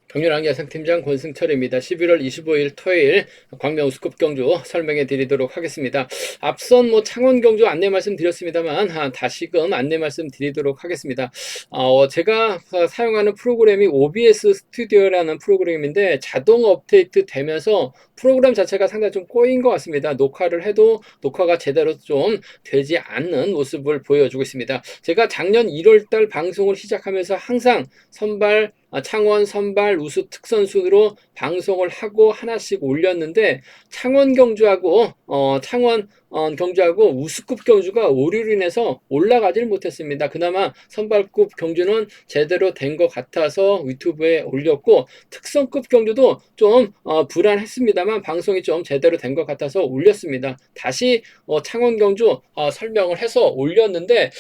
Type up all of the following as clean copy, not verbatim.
경륜 예상팀장 권승철입니다. 11월 25일 토요일 광명 우스컵 경주 설명해 드리도록 하겠습니다. 앞선 창원 경주 안내 말씀드렸습니다만 다시금 안내 말씀드리도록 하겠습니다. 제가 사용하는 프로그램이 OBS 스튜디오라는 프로그램인데 자동 업데이트 되면서 프로그램 자체가 상당히 좀 꼬인 것 같습니다. 녹화를 해도 녹화가 제대로 좀 되지 않는 모습을 보여주고 있습니다. 제가 작년 1월달 방송을 시작하면서 항상 창원 선발 우수 특선순으로 방송을 하고 하나씩 올렸는데 창원 경주하고 우수급 경주가 오류로 인해서 올라가질 못했습니다. 그나마 선발급 경주는 제대로 된 것 같아서 유튜브에 올렸고 특선급 경주도 좀 불안했습니다만 방송이 좀 제대로 된 것 같아서 올렸습니다. 다시 창원 경주 설명을 해서 올렸는데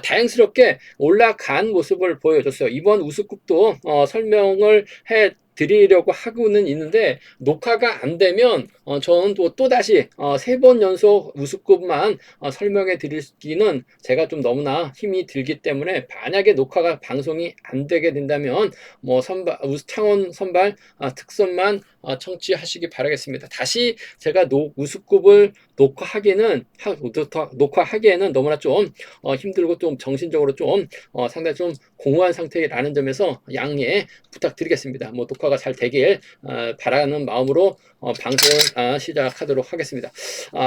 다행스럽게 올라간 모습을 보여줬어요. 이번 우수급도 설명을 해 드리려고 하고는 있는데 녹화가 안 되면 저는 또다시 3번 연속 우수급만 설명해 드리기는 제가 좀 너무나 힘이 들기 때문에 만약에 녹화가 방송이 안 되게 된다면 창원 선발 특선만 청취하시기 바라겠습니다. 다시 제가 우수급을 녹화하기에는 너무나 좀 힘들고 좀 정신적으로 좀 상당히 좀 공허한 상태라는 점에서 양해 부탁드리겠습니다. 녹화가 잘 되길 바라는 마음으로 방송을 시작하도록 하겠습니다.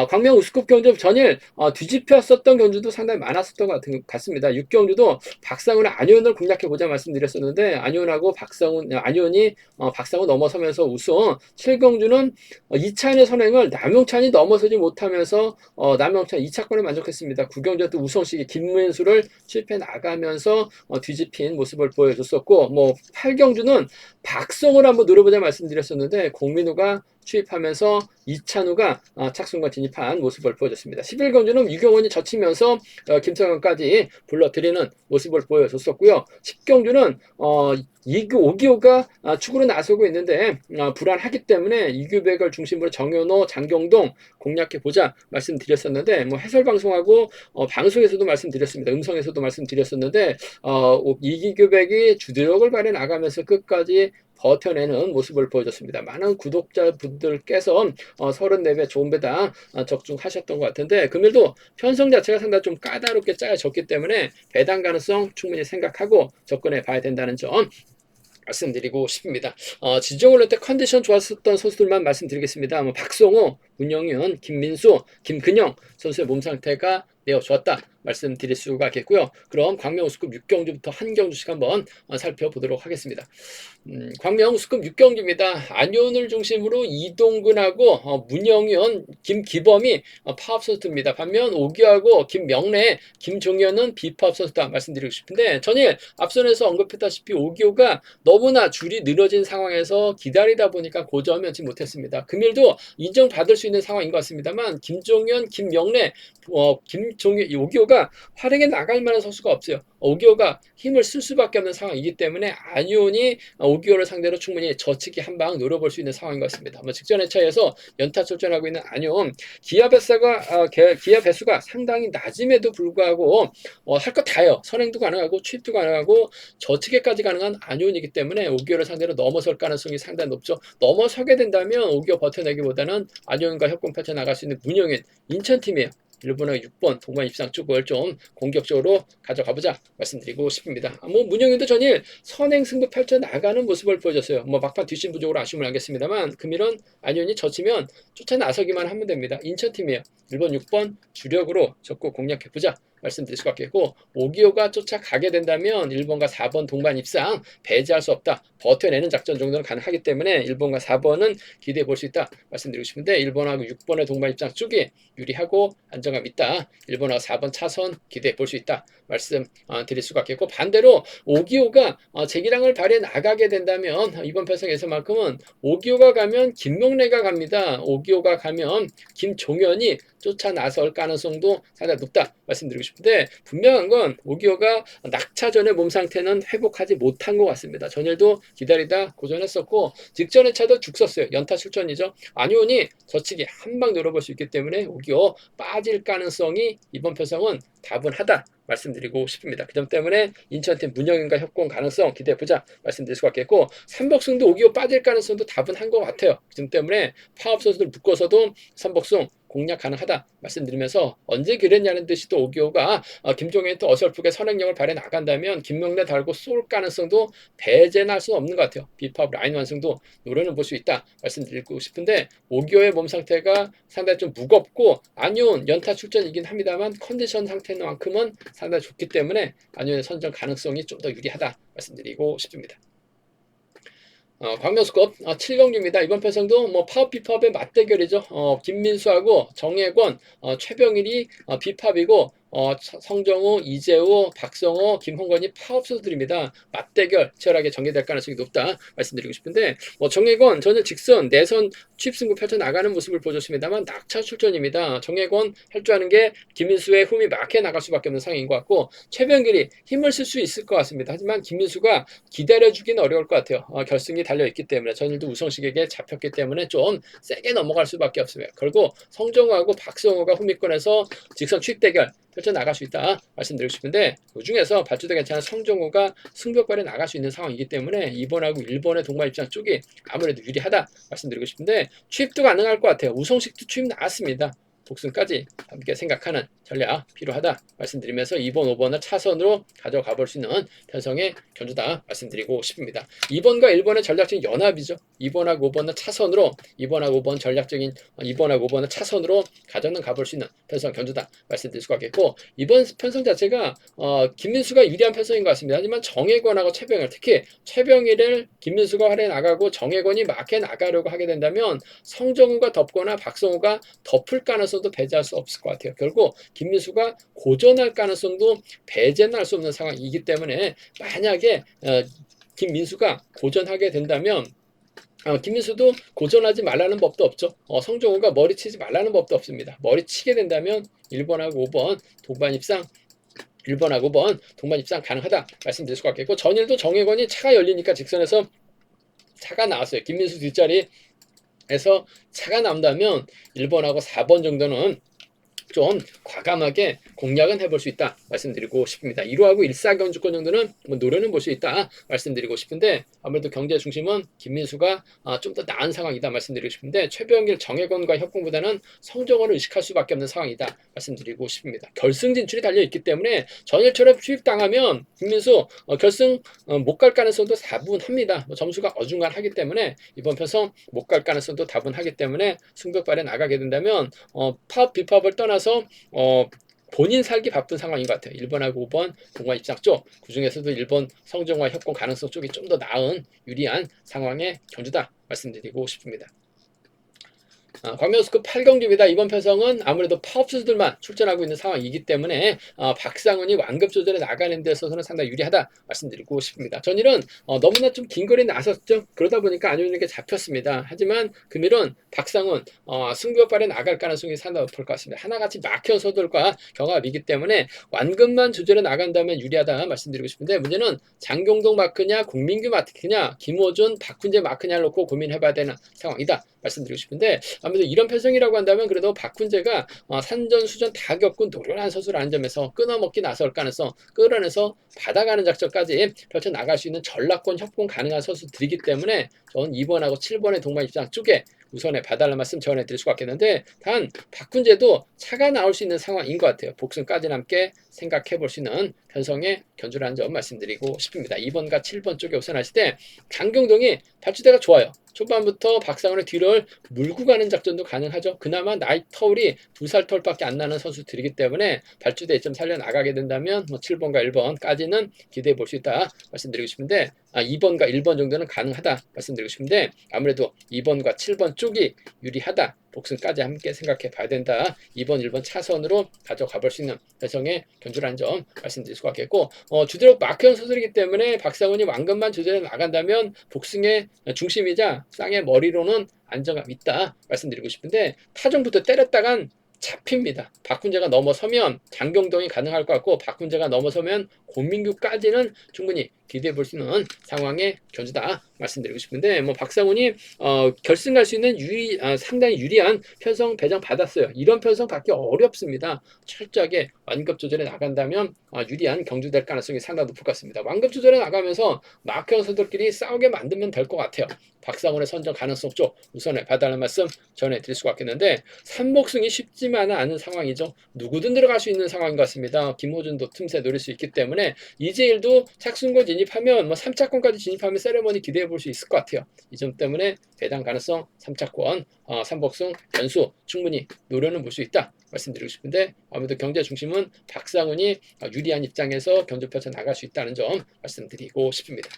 광명 우스컵 경주 전일 뒤집혔었던 경주도 상당히 많았었던 것 같습니다. 6경주도 박상훈의 안효은을 공략해보자 말씀드렸었는데 안효은이 박상훈 넘어서면서 우승. 7경주는 이찬의 선행을 남용찬이 넘어서지 못하면서 남용찬 2차권에 만족했습니다. 9경주 또 우성식이 김문수를 실패 나가면서 뒤집힌 모습을 보여줬었고 8경주는 박성을 한번 노려보자 말씀드렸었는데 공민우가 추입하면서 이찬우가 착순과 진입한 모습을 보여줬습니다. 11경주는 유경원이 젖히면서 김성현까지 불러들이는 모습을 보여줬었고요. 10경주는 오기호가 축으로 나서고 있는데 불안하기 때문에 이규백을 중심으로 정현호, 장경동 공략해보자 말씀드렸었는데 해설 방송하고 방송에서도 말씀드렸습니다. 음성에서도 말씀드렸었는데 이규백이 주력을 발휘 나가면서 끝까지 버텨내는 모습을 보여줬습니다. 많은 구독자분들께서 34배 좋은 배당 적중하셨던 것 같은데 금일도 편성 자체가 상당히 좀 까다롭게 짜여졌기 때문에 배당 가능성 충분히 생각하고 접근해 봐야 된다는 점 말씀드리고 싶습니다. 지정을 때 컨디션 좋았었던 선수들만 말씀드리겠습니다. 박성호, 문영윤, 김민수, 김근영 선수의 몸 상태가 매우 좋았다 말씀드릴 수가 있겠고요. 그럼 광명 우스컵 6경주부터 한 경주씩 한번 살펴보도록 하겠습니다. 광명 우스컵 6경주입니다. 안효은을 중심으로 이동근하고 문영윤, 김기범이 파업 선수입니다. 반면 오기하고 김명래, 김종현은 비파업 선수다 말씀드리고 싶은데 전일 앞선에서 언급했다시피 오기호가 너무나 줄이 늘어진 상황에서 기다리다 보니까 고점하지 못했습니다. 금일도 인정받을 수 있는 상황인 것 같습니다만 김종현, 김명래, 오기호가 활약에 나갈 만한 선수가 없어요. 오기호가 힘을 쓸 수밖에 없는 상황이기 때문에 안효은이 오기호를 상대로 충분히 젖히기 한 방 노려볼 수 있는 상황인 것 같습니다. 직전 회차에서 연타 출전하고 있는 안효은 기아 배수가 상당히 낮음에도 불구하고 할 것 다 해요. 선행도 가능하고 취입도 가능하고 젖히기까지 가능한 안효은이기 때문에 오기호를 상대로 넘어설 가능성이 상당히 높죠. 넘어서게 된다면 오기호 버텨내기보다는 안효은과 협공 펼쳐 나갈 수 있는 문영인 인천팀이에요. 일본의 6번 동반 입상 쪽을 좀 공격적으로 가져가보자 말씀드리고 싶습니다. 문영윤도 전일 선행 승부 펼쳐 나가는 모습을 보여줬어요. 막판 뒷심 부족으로 아쉬움을 안겠습니다만 금일은 안현이 젖히면 쫓아 나서기만 하면 됩니다. 인천팀이에요. 일본 6번 주력으로 적극 공략해보자 말씀드릴 수 같겠고 오기호가 쫓아가게 된다면 1번과 4번 동반 입상 배제할 수 없다. 버텨내는 작전 정도는 가능하기 때문에 1번과 4번은 기대해 볼 수 있다 말씀드리고 싶은데 1번하고 6번의 동반 입상 쪽이 유리하고 안정감 있다. 1번하고 4번 차선 기대해 볼 수 있다 말씀 드릴 수가 있겠고 반대로 오기호가 재기량을 발휘해 나가게 된다면 이번 편성에서만큼은 오기호가 가면 김명래가 갑니다. 오기호가 가면 김종현이 쫓아 나설 가능성도 상당히 높다 말씀드리고 싶은데 분명한 건 오기호가 낙차전의 몸 상태는 회복하지 못한 것 같습니다. 전일도 기다리다 고전했었고 직전의 차도 죽 썼어요. 연타 출전이죠. 안효은이 젖히기 한 방 노려볼 수 있기 때문에 오기호 빠질 가능성이 이번 편성은 다분하다 말씀드리고 싶습니다. 그 점 때문에 인천팀 문영인과 협공 가능성 기대해보자 말씀드릴 수가 있겠고, 삼복승도 5기호 빠질 가능성도 다분한 것 같아요. 그 점 때문에 파업 선수들 묶어서도 삼복승 공략 가능하다 말씀드리면서, 언제 그랬냐는 듯이 또 5기호가 김종현이 또 어설프게 선행력을 발휘해 나간다면 김명래 달고 쏠 가능성도 배제는 할 수는 없는 것 같아요. 비파업 라인 완성도 노려는 볼 수 있다 말씀드리고 싶은데, 5기호의 몸 상태가 상당히 좀 무겁고 안효은 연타 출전이긴 합니다만 컨디션 상태만큼은 상당히 좋기 때문에 안효은의 선정 가능성이 좀 더 유리하다 말씀드리고 싶습니다. 광명수급 7경기입니다. 이번 편성도 뭐 파업 비파업의 맞대결이죠. 김민수하고 정혜권, 최병일이 비파업이고, 성정우, 이재우, 박성호, 김홍건이 파업 선수들입니다. 맞대결 치열하게 전개될 가능성이 높다 말씀드리고 싶은데, 정혜권 전혀 직선 내선 취입승부 펼쳐나가는 모습을 보여줬습니다만 낙차 출전입니다. 정혜권 할 줄 아는 게 김민수의 흠이 막혀 나갈 수밖에 없는 상황인 것 같고, 최병길이 힘을 쓸 수 있을 것 같습니다. 하지만 김민수가 기다려주기는 어려울 것 같아요. 결승이 달려있기 때문에, 전일도 우성식에게 잡혔기 때문에 좀 세게 넘어갈 수밖에 없습니다. 결국 성정우하고 박성호가 후미권에서 직선 취입 대결 펼쳐나갈 수 있다 말씀드리고 싶은데, 그 중에서 발주도 괜찮은 성정우가 승벽발에 나갈 수 있는 상황이기 때문에 2번하고 1번의 동반 입장 쪽이 아무래도 유리하다 말씀드리고 싶은데, 취입도 가능할 것 같아요. 우성식도 취입 나왔습니다. 복승까지 함께 생각하는 전략 필요하다 말씀드리면서 2번, 5번을 차선으로 가져가 볼 수 있는 편성의 견주다 말씀드리고 싶습니다. 2번과 1번의 전략적인 연합이죠. 2번하고 5번은 차선으로, 2번하고 5번 전략적인 2번하고 5번은 차선으로 가져는 가볼 수 있는 편성 견주다 말씀드릴 수가 있겠고, 이번 편성 자체가 김민수가 유리한 편성인 것 같습니다. 하지만 정혜권하고 최병일, 특히 최병일을 김민수가 활에 나가고 정혜권이 막해 나가려고 하게 된다면 성정우가 덮거나 박성호가 덮을 가능성도 배제할 수 없을 것 같아요. 결국 김민수가 고전할 가능성도 배제는 할 수 없는 상황이기 때문에, 만약에 김민수가 고전하게 된다면 김민수도 고전하지 말라는 법도 없죠. 성종우가 머리 치지 말라는 법도 없습니다. 머리 치게 된다면 1번하고 5번 동반 입상, 1번하고 5번 동반 입상 가능하다 말씀드릴 수가 있겠고, 전일도 정혜권이 차가 열리니까 직선에서 차가 나왔어요. 김민수 뒷자리에서 차가 나온다면 1번하고 4번 정도는 좀 과감하게 공략은 해볼 수 있다 말씀드리고 싶습니다. 1호하고 1사경주권 정도는 노려는 볼 수 있다 말씀드리고 싶은데, 아무래도 경제 중심은 김민수가 좀 더 나은 상황이다 말씀드리고 싶은데, 최병길, 정혜권과 협공보다는 성정원을 의식할 수밖에 없는 상황이다 말씀드리고 싶습니다. 결승 진출이 달려있기 때문에 전일처럼 수입당하면 김민수 결승 못 갈 가능성도 다분합니다. 점수가 어중간하기 때문에 이번 편성 못 갈 가능성도 다분하기 때문에 승벽발에 나가게 된다면 파업 비파업을 떠나서 본인 살기 바쁜 상황인 것 같아요. 1번하고 5번 동반 입장 쪽, 그 중에서도 1번 성정과 협공 가능성 쪽이 좀 더 나은 유리한 상황의 견주다 말씀드리고 싶습니다. 광명스급 8경기입니다. 이번 편성은 아무래도 파업 선수들만 출전하고 있는 상황이기 때문에 박상훈이 완급 조절에 나가는 데 있어서는 상당히 유리하다 말씀드리고 싶습니다. 전일은 너무나 좀 긴 거리 나섰죠. 그러다 보니까 안효은에게 잡혔습니다. 하지만 금일은 박상훈 승부역발에 나갈 가능성이 상당히 높을 것 같습니다. 하나같이 막혀 서들과 경합이기 때문에 완급만 조절해 나간다면 유리하다 말씀드리고 싶은데, 문제는 장경동 마크냐 공민규 마크냐 김호준 박훈재 마크냐를 놓고 고민해봐야 되는 상황이다 말씀드리고 싶은데, 아무래도 이런 편성이라고 한다면 그래도 박훈재가 산전수전 다 겪은 노련한 선수라는 점에서 끊어먹기 나설 가능성, 끌어내서 받아가는 작전까지 펼쳐나갈 수 있는 전략권 협공 가능한 선수들이기 때문에 저는 2번하고 7번의 동반 입장 쪽에 우선에 봐달라는 말씀 전해드릴 수가 있겠는데, 단 박훈재도 차가 나올 수 있는 상황인 것 같아요. 복승까지는 함께 생각해 볼 수 있는 편성의 견주라는 점 말씀드리고 싶습니다. 2번과 7번 쪽에 우선하실 때 장경동이 발주대가 좋아요. 초반부터 박상훈의 뒤를 물고 가는 작전도 가능하죠. 그나마 나이 터울이 2살 터울밖에 안 나는 선수들이기 때문에 발주대 좀 살려나가게 된다면 7번과 1번까지는 기대해 볼 수 있다 말씀드리고 싶은데, 2번과 1번 정도는 가능하다 말씀드리고 싶은데, 아무래도 2번과 7번 쪽이 유리하다, 복승까지 함께 생각해 봐야 된다, 2번, 1번 차선으로 가져가 볼 수 있는 배성의 견주라는 점 말씀드릴 수가 있겠고, 주대로 마크형 선수이기 때문에 박상훈이 완급만 조절해 나간다면 복승의 중심이자 쌍의 머리로는 안정감 있다 말씀드리고 싶은데, 타종부터 때렸다간 잡힙니다. 박훈재가 넘어서면 장경동이 가능할 것 같고, 박훈재가 넘어서면 고민규까지는 충분히 기대해 볼 수 있는 상황의 견주다 말씀드리고 싶은데, 뭐 박상훈이 결승 갈 수 있는 상당히 유리한 편성 배정 받았어요. 이런 편성 받기 어렵습니다. 철저하게 완급 조절에 나간다면 유리한 경주될 가능성이 상당히 높을 것 같습니다. 완급 조절에 나가면서 마크형 선수들끼리 싸우게 만들면 될 것 같아요. 박상훈의 선정 가능성 쪽 우선에 봐달라는 말씀 전해드릴 수가 있겠는데, 삼복승이 쉽지만은 않은 상황이죠. 누구든 들어갈 수 있는 상황인 것 같습니다. 김호준도 틈새 노릴 수 있기 때문에 이재일도 착순권 진입하면 뭐 3차권까지 진입하면 세레머니 기대해 볼 수 있을 것 같아요. 이 점 때문에 배당 가능성 3차권 삼복승 변수 충분히 노려는 볼 수 있다 말씀드리고 싶은데, 아무래도 경제 중심은 박상훈이 유리한 입장에서 견주 펼쳐 나갈 수 있다는 점 말씀드리고 싶습니다.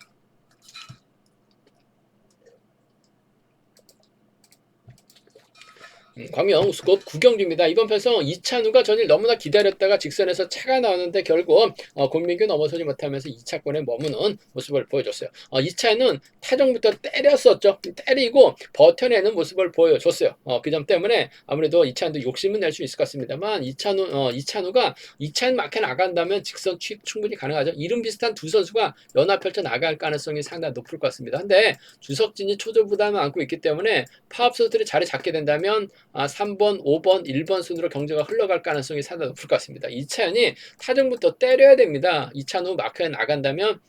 광명 우스컵 9경주입니다. 이번 편성 이찬우가 전일 너무나 기다렸다가 직선에서 차가 나왔는데 결국 권민규 넘어서지 못하면서 2차권에 머무는 모습을 보여줬어요. 이차는 타정부터 때렸었죠. 때리고 버텨내는 모습을 보여줬어요. 그 점 때문에 아무래도 이찬우도 욕심은 낼 수 있을 것 같습니다만, 이찬우가 2차는 막혀 나간다면 직선 취입 충분히 가능하죠. 이름 비슷한 두 선수가 연합 펼쳐 나갈 가능성이 상당히 높을 것 같습니다. 근데 주석진이 초조 부담을 안고 있기 때문에 파업 선수들이 자리 잡게 된다면 3번, 5번, 1번 순으로 경제가 흘러갈 가능성이 상당히 높을 것 같습니다. 이차현이 타정부터 때려야 됩니다. 이찬우 마크에 나간다면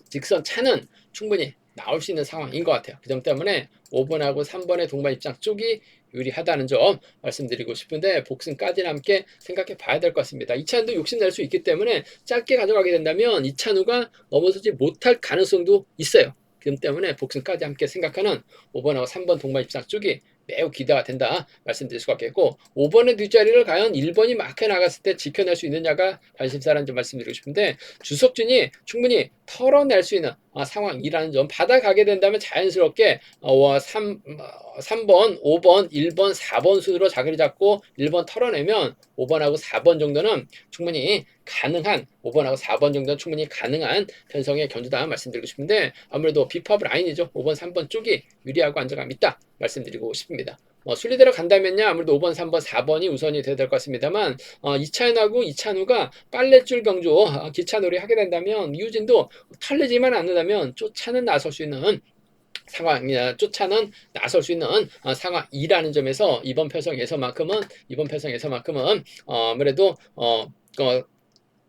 직선 차는 충분히 나올 수 있는 상황인 것 같아요. 그 점 때문에 5번하고 3번의 동반 입장 쪽이 유리하다는 점 말씀드리고 싶은데, 복승까지는 함께 생각해 봐야 될 것 같습니다. 이찬우도 욕심낼 수 있기 때문에 짧게 가져가게 된다면 이찬우가 넘어서지 못할 가능성도 있어요. 그 점 때문에 복승까지 함께 생각하는 5번하고 3번 동반 입장 쪽이 매우 기대가 된다 말씀드릴 수가 있겠고, 5번의 뒷자리를 과연 1번이 막혀 나갔을 때 지켜낼 수 있느냐가 관심사라는 점 말씀드리고 싶은데, 주석진이 충분히 털어낼 수 있는 상황이라는 점, 받아가게 된다면 자연스럽게 3번, 5번, 1번, 4번 순으로 자리를 잡고 1번 털어내면 5번하고 4번 정도는 충분히 가능한, 5번하고 4번 정도는 충분히 가능한 편성의 견주다 말씀드리고 싶은데, 아무래도 비팝 라인이죠. 5번, 3번 쪽이 유리하고 안정감 있다 말씀드리고 싶습니다. 순리대로 간다면요, 아무래도 5번, 3번, 4번이 우선이 돼야 될 것 같습니다만, 이차현하고 이찬우가 빨래줄 경주 기차놀이 하게 된다면 이우진도 털리지만 않는다면 쫓아는 나설 수 있는 상황이라는 점에서 이번 편성에서만큼은 아무래도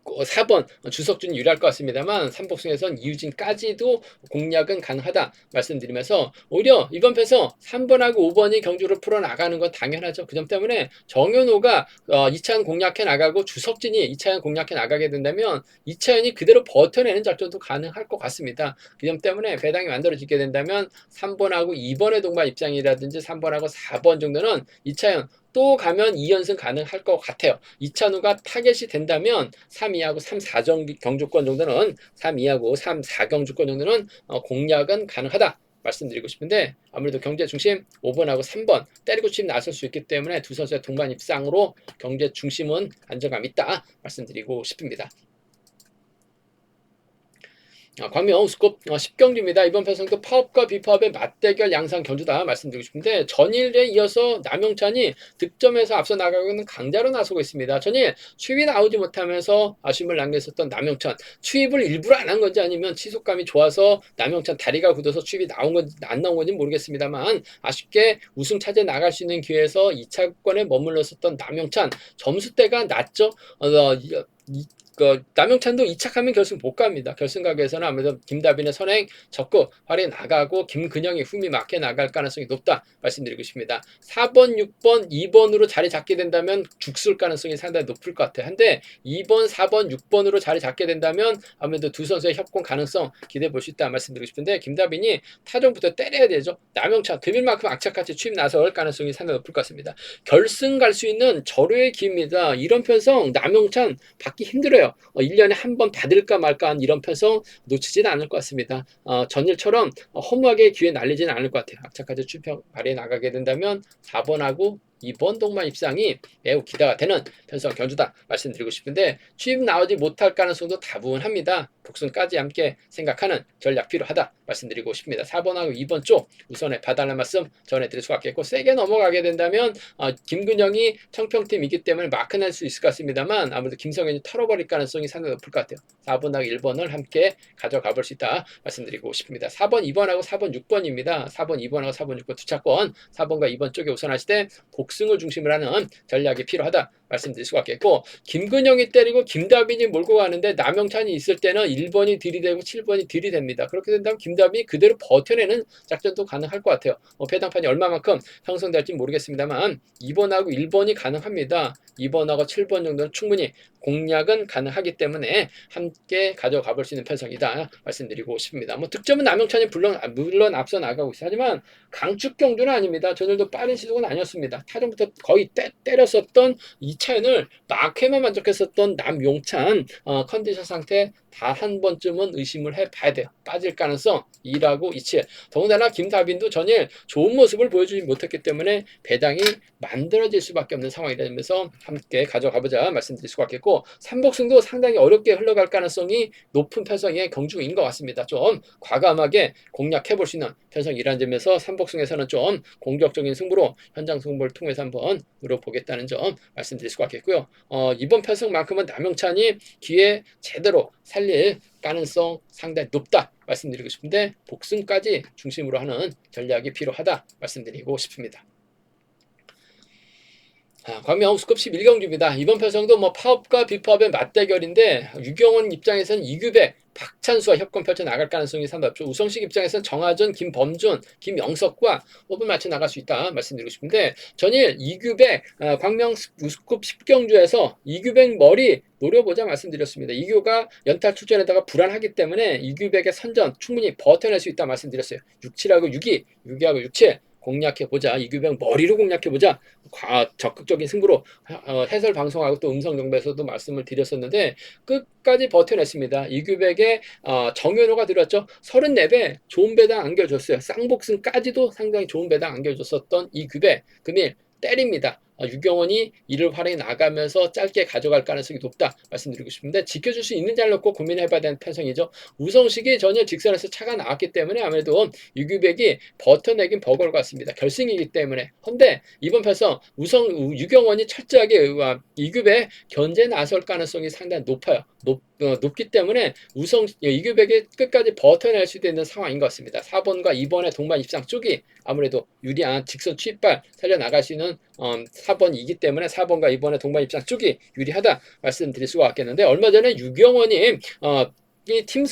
4번 주석준이 유리할 것 같습니다만, 삼복승에선 이유진까지도 공략은 가능하다 말씀드리면서, 오히려 이번 편성 3번하고 5번이 경주를 풀어나가는 건 당연하죠. 그 점 때문에 정현호가 2차연 공략해 나가고 주석진이 2차연 공략해 나가게 된다면 2차연이 그대로 버텨내는 작전도 가능할 것 같습니다. 그 점 때문에 배당이 만들어지게 된다면 3번하고 2번의 동반 입장이라든지 3번하고 4번 정도는 2차연 또 가면 2연승 가능할 것 같아요. 이찬우가 타겟이 된다면 3-2하고 3-4 경주권 정도는 3-2하고 3-4 경주권 정도는 공략은 가능하다 말씀드리고 싶은데, 아무래도 경제 중심 5번하고 3번 때리고 칩 나설 수 있기 때문에 두 선수의 동반 입상으로 경제 중심은 안정감 있다 말씀드리고 싶습니다. 광명 우스컵 10경주입니다. 이번 편성도 파업과 비파업의 맞대결 양상 견주다 말씀드리고 싶은데, 전일에 이어서 남영찬이 득점에서 앞서 나가고 있는 강자로 나서고 있습니다. 전일 추입이 나오지 못하면서 아쉬움을 남겼었던 남영찬, 추입을 일부러 안 한 건지 아니면 치속감이 좋아서 남영찬 다리가 굳어서 추입이 나온 건지 안 나온 건지 모르겠습니다만, 아쉽게 우승 차지에 나갈 수 있는 기회에서 2차권에 머물렀었던 남영찬, 점수대가 낮죠. 남영찬도 2착하면 결승 못 갑니다. 결승각에서는 아무래도 김다빈의 선행 적극 활에 나가고 김근영의 흠이 막혀 나갈 가능성이 높다 말씀드리고 싶습니다. 4번, 6번, 2번으로 자리 잡게 된다면 죽술 가능성이 상당히 높을 것 같아요. 한데 2번, 4번, 6번으로 자리 잡게 된다면 아무래도 두 선수의 협공 가능성 기대해 볼 수 있다 말씀드리고 싶은데, 김다빈이 타정부터 때려야 되죠. 남영찬 금일만큼 악착같이 취임 나설 가능성이 상당히 높을 것 같습니다. 결승 갈 수 있는 절호의 기회입니다. 이런 편성 남영찬 받기 힘들어요. 1년에 한 번 받을까 말까 한 이런 편성 놓치지는 않을 것 같습니다. 전일처럼 허무하게 기회 날리지는 않을 것 같아요. 악착같이 출평 발에 나가게 된다면 4번하고 2번 동반 입상이 매우 기대가 되는 편성 견주다 말씀드리고 싶은데, 취임 나오지 못할 가능성도 다분합니다. 복순까지 함께 생각하는 전략 필요하다 말씀드리고 싶습니다. 4번하고 2번 쪽 우선에 봐달라는 말씀 전해드릴 수가 있겠고, 세게 넘어가게 된다면 김근영이 청평팀이기 때문에 마크 낼 수 있을 것 같습니다만 아무래도 김성현이 털어버릴 가능성이 상당히 높을 것 같아요. 4번하고 1번을 함께 가져가 볼 수 있다 말씀드리고 싶습니다. 4번, 2번하고 4번, 6번입니다. 4번, 2번하고 4번, 6번 두 차권 4번과 2번 쪽에 우선하실 때 복승을 중심으로 하는 전략이 필요하다 말씀드릴 수가 있겠고, 김근영이 때리고 김다빈이 몰고 가는데 남영찬이 있을 때는 1번이 들이대고 7번이 들이댑니다. 그렇게 된다면 김다빈이 그대로 버텨내는 작전도 가능할 것 같아요. 배당판이 얼마만큼 형성될지 모르겠습니다만 2번하고 1번이 가능합니다. 2번하고 7번 정도는 충분히 공략은 가능하기 때문에 함께 가져가 볼 수 있는 편성이다 말씀드리고 싶습니다. 득점은 남영찬이 물론 앞서 나가고 있어요. 하지만 강축 경주는 아닙니다. 저들도 빠른 시도는 아니었습니다. 타전부터 거의 때렸었던 2차연을 마크에만 만족했었던 남용찬 컨디션 상태 다 한 번쯤은 의심을 해봐야 돼요. 빠질 가능성 2라고 27. 더군다나 김다빈도 전일 좋은 모습을 보여주지 못했기 때문에 배당이 만들어질 수밖에 없는 상황이라면서 함께 가져가보자 말씀드릴 수가 있겠고, 삼복승도 상당히 어렵게 흘러갈 가능성이 높은 편성의 경주인 것 같습니다. 좀 과감하게 공략해볼 수 있는 편성이라는 점에서 삼복승에서는 좀 공격적인 승부로 현장 승부를 통해서 한번 노려보겠다는 점 말씀드릴 수가 있겠고요. 이번 편성만큼은 남영찬이 기회 제대로 살릴 가능성 상당히 높다 말씀드리고 싶은데 복승까지 중심으로 하는 전략이 필요하다 말씀드리고 싶습니다. 광명 우스컵 11경주입니다. 이번 편성도 파업과 비파업의 맞대결인데 유경원 입장에서는 이규백, 박찬수와 협권 펼쳐 나갈 가능성이 상당히 높죠. 우성식 입장에서는 정하전, 김범준, 김영석과 호흡을 맞춰 나갈 수 있다 말씀드리고 싶은데, 전일 이규백 광명 우스컵 10경주에서 이규백 머리 노려보자 말씀드렸습니다. 이규가 연타 출전에다가 불안하기 때문에 이규백의 선전 충분히 버텨낼 수 있다 말씀드렸어요. 67하고 62, 62하고 67 공략해보자. 이규백 머리로 공략해보자. 적극적인 승부로 해설 방송하고 또 음성 정보에서도 말씀을 드렸었는데 끝까지 버텨냈습니다. 이규백의 정현호가 들었죠. 34배 좋은 배당 안겨줬어요. 쌍복승까지도 상당히 좋은 배당 안겨줬었던 이규백 금일 때립니다. 유경원이 이를 활용해 나가면서 짧게 가져갈 가능성이 높다 말씀드리고 싶은데, 지켜줄 수 있는 잘 놓고 고민해봐야 되는 편성이죠. 우성식이 전혀 직선에서 차가 나왔기 때문에 아무래도 유규백이 버텨내긴 버거울 것 같습니다. 결승이기 때문에. 근데 이번 편성 유경원이 철저하게 이규백 견제 나설 가능성이 상당히 높아요. 높기 때문에 이규백이 끝까지 버텨낼 수 있는 상황인 것 같습니다. 4번과 2번의 동반 입상 쪽이 아무래도 유리한 직선 추입발 살려나갈 수 있는 4번이기 때문에 4번과 2번의 동반 입상 쪽이 유리하다 말씀드릴 수가 있겠는데, 얼마 전에 유경원이 이 팀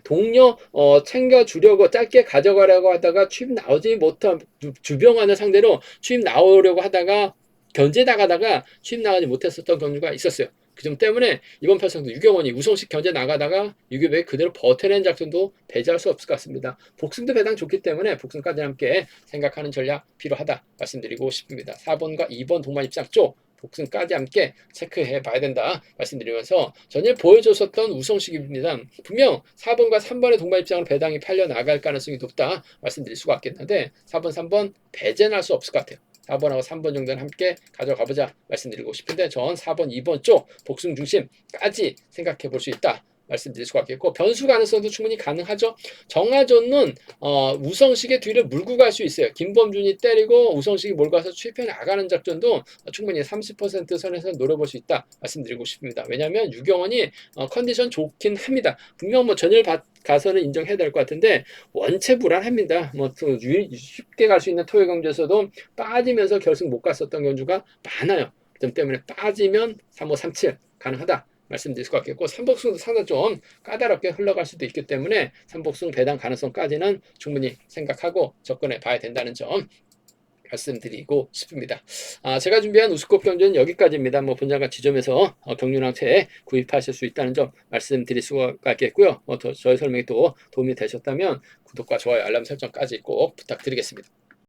동료 챙겨주려고 짧게 가져가려고 하다가 추입 나오지 못한 주병환을 상대로 추입 나오려고 하다가 견제 나가다가 추입 나가지 못했었던 경우가 있었어요. 그 점 때문에 이번 편성도 유경원이 우성식 견제 나가다가 유규백이 그대로 버텨낸 작전도 배제할 수 없을 것 같습니다. 복승도 배당 좋기 때문에 복승까지 함께 생각하는 전략 필요하다 말씀드리고 싶습니다. 4번과 2번 동반 입장 쪽 복승까지 함께 체크해 봐야 된다 말씀드리면서 전일 보여줬었던 우성식입니다. 분명 4번과 3번의 동반 입장으로 배당이 팔려 나갈 가능성이 높다 말씀드릴 수가 있겠는데 4번, 3번 배제는 할 수 없을 것 같아요. 4번하고 3번 정도는 함께 가져가보자 말씀드리고 싶은데, 전 4번, 2번 쪽 복승 중심까지 생각해 볼 수 있다 말씀드릴 수가 있겠고, 변수 가능성도 충분히 가능하죠. 정하전은 우성식의 뒤를 물고 갈 수 있어요. 김범준이 때리고 우성식이 몰고 가서 추입해 나가는 작전도 충분히 30% 선에서 노려볼 수 있다 말씀드리고 싶습니다. 왜냐하면 유경원이 컨디션 좋긴 합니다. 분명 전일 가서는 인정해야 될 것 같은데 원체 불안합니다. 쉽게 갈 수 있는 토요 경주에서도 빠지면서 결승 못 갔었던 경주가 많아요. 그 점 때문에 빠지면 3호 37 가능하다 말씀드릴 수 있겠고, 삼복승도 상당히 좀 까다롭게 흘러갈 수도 있기 때문에 삼복승 배당 가능성까지는 충분히 생각하고 접근해 봐야 된다는 점 말씀드리고 싶습니다. 제가 준비한 우스컵 경주는 여기까지입니다. 본장과 지점에서 경륜항체 구입하실 수 있다는 점 말씀드릴 수가 있겠고요. 저희 설명이 또 도움이 되셨다면 구독과 좋아요, 알람 설정까지 꼭 부탁드리겠습니다.